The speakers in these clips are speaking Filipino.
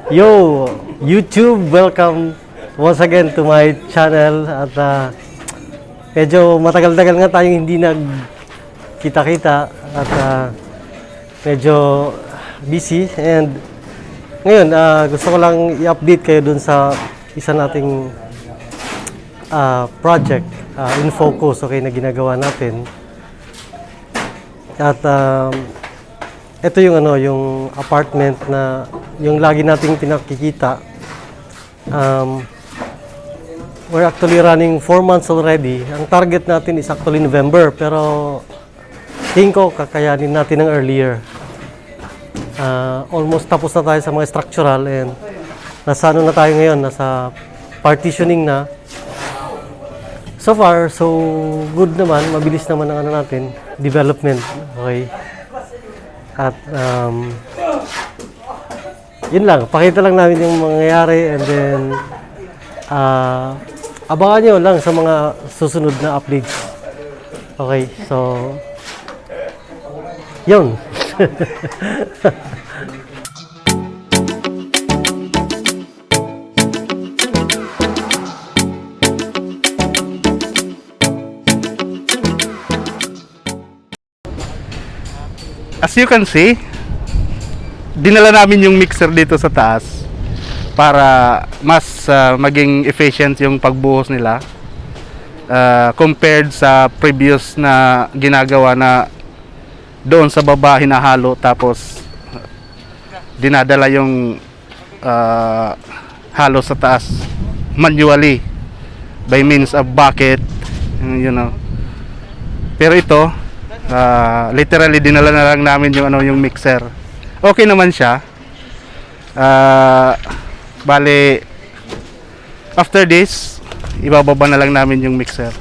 Yo, YouTube, welcome once again to my channel. At medyo matagal-tagal nga tayong hindi nagkita-kita at medyo busy. And ngayon, gusto ko lang i-update kayo dun sa isa nating project in focus, okay, na ginagawa natin. At ito yung yung apartment na yung lagi nating pinakikita. We're actually running 4 months already. Ang target natin is actually November, pero tingin ko kakayanin natin ng earlier. Almost tapos na tayo sa mga structural and nasa na tayo ngayon, nasa partitioning na. So far, so good naman, mabilis naman ang natin, development, okay. At yun lang, pakita lang namin yung mangyayari and then abangan nyo lang sa mga susunod na updates. Okay, so yun. As you can see, dinala namin yung mixer dito sa taas para mas maging efficient yung pagbuhos nila compared sa previous na ginagawa na doon sa baba hinahalo tapos dinadala yung halo sa taas manually by means of bucket, you know. Pero ito literally dinala na lang namin yung yung mixer. Okay naman siya. Bale after this ibababa na lang namin yung mixer.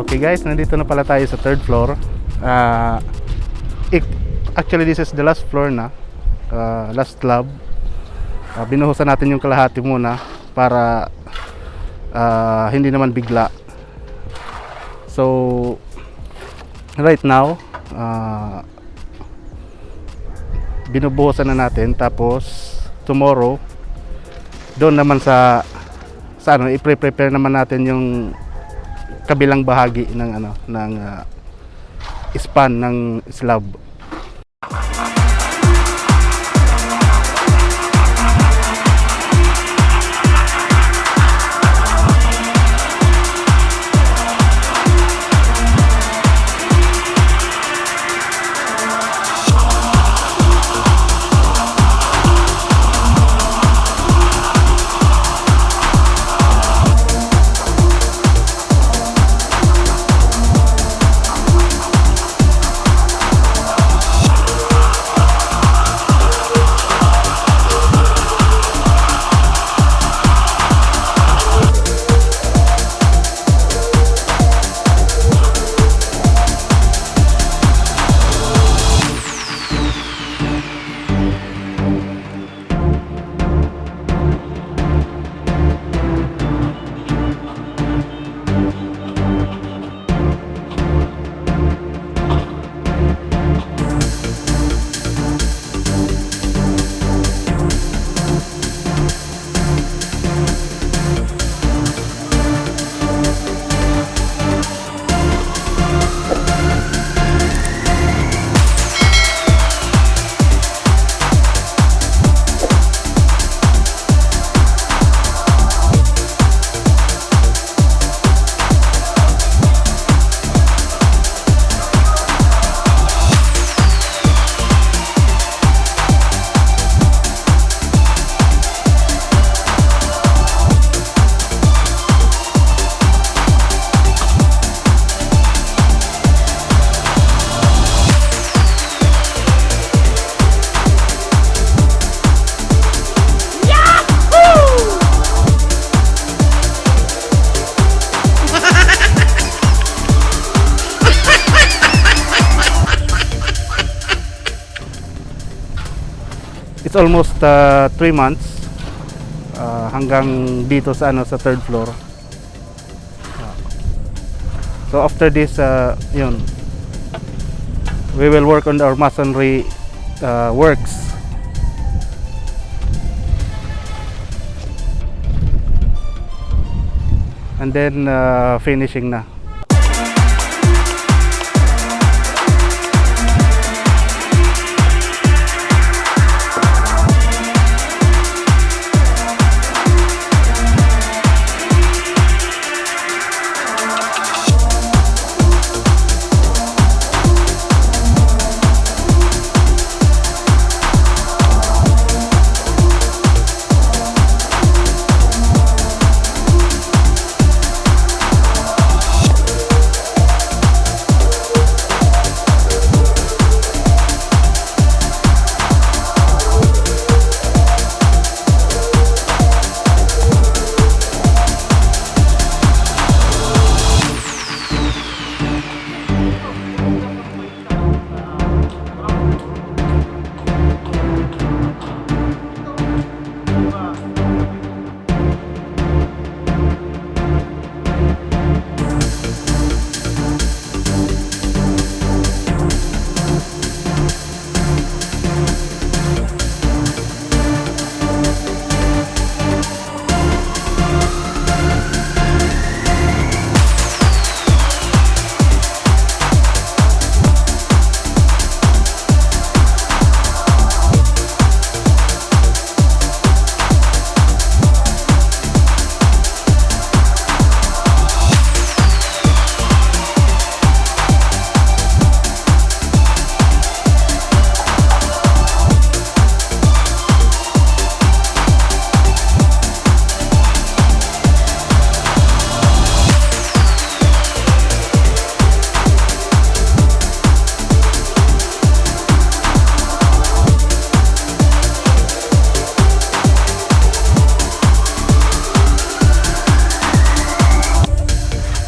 Okay guys, nandito na pala tayo sa third floor. Actually this is the last floor na, last slab. Binuhusan natin yung kalahati muna para hindi naman bigla. So right now binubuhusan na natin, tapos tomorrow doon naman sa ano, i-prepare naman natin yung kabilang bahagi ng span ng slab. It's almost 3 months hanggang dito sa sa third floor. So after this yun, we will work on our masonry works. And then finishing na.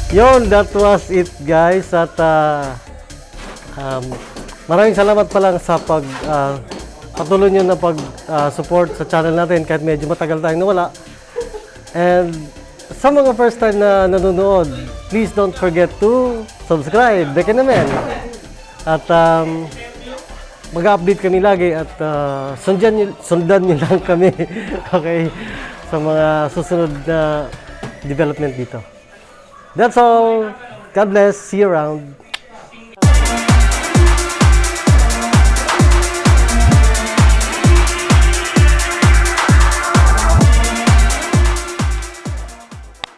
Yun, that was it guys. At maraming salamat pa lang sa patuloy nyo na support sa channel natin kahit medyo matagal tayong nawala. And sa mga first time na nanonood, please don't forget to subscribe. Beke naman. At mag-update kami lagi at sundan nyo lang kami okay, sa mga susunod na development dito. That's all. God bless. See you around.